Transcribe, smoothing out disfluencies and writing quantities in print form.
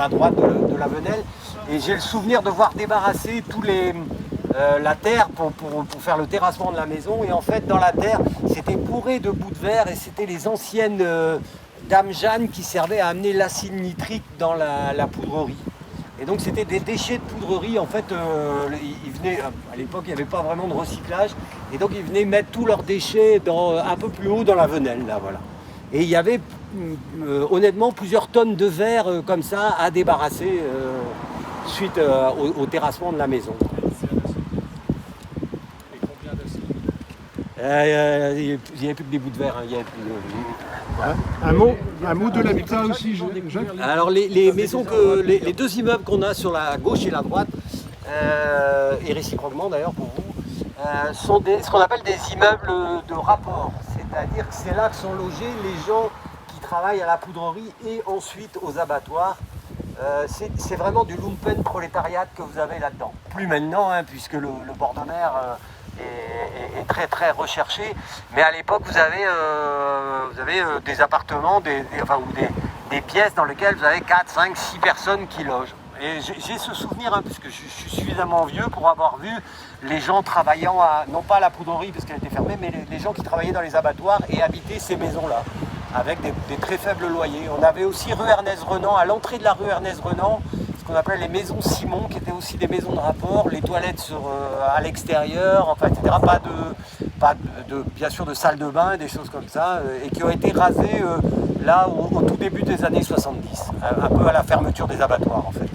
à droite de la Venelle. Et j'ai le souvenir de voir débarrasser la terre pour faire le terrassement de la maison. Et en fait, dans la terre, c'était bourré de bouts de verre et c'était les anciennes dames Jeanne qui servaient à amener l'acide nitrique dans la poudrerie. Et donc c'était des déchets de poudrerie, en fait, ils venaient, à l'époque il n'y avait pas vraiment de recyclage, et donc ils venaient mettre tous leurs déchets un peu plus haut dans la Venelle, là, voilà. Et il y avait honnêtement plusieurs tonnes de verre comme ça à débarrasser suite au terrassement de la maison. Et combien de cils? Il n'y avait plus que des bouts de verre, hein, il y avait plus Un mot de l'habitat aussi, Jacques. Alors les maisons, les deux immeubles qu'on a sur la gauche et la droite, et réciproquement d'ailleurs pour vous, sont ce qu'on appelle des immeubles de rapport. C'est-à-dire que c'est là que sont logés les gens qui travaillent à la poudrerie et ensuite aux abattoirs. C'est vraiment du lumpen prolétariat que vous avez là-dedans. Plus maintenant, hein, puisque le bord de mer est très très recherché. Mais à l'époque, vous avez des appartements ou des pièces dans lesquelles vous avez 4, 5, 6 personnes qui logent. Et j'ai ce souvenir, hein, puisque je suis suffisamment vieux pour avoir vu les gens travaillant, non pas à la poudrerie parce qu'elle était fermée, mais les gens qui travaillaient dans les abattoirs et habitaient ces maisons-là, avec des très faibles loyers. On avait aussi rue Ernest-Renan, à l'entrée de la rue Ernest-Renan, ce qu'on appelait les maisons Simon, qui étaient aussi des maisons de rapport, les toilettes à l'extérieur, enfin, etc. Pas de bien sûr de salle de bain, des choses comme ça, et qui ont été rasées là au tout début des années 70, un peu à la fermeture des abattoirs en fait.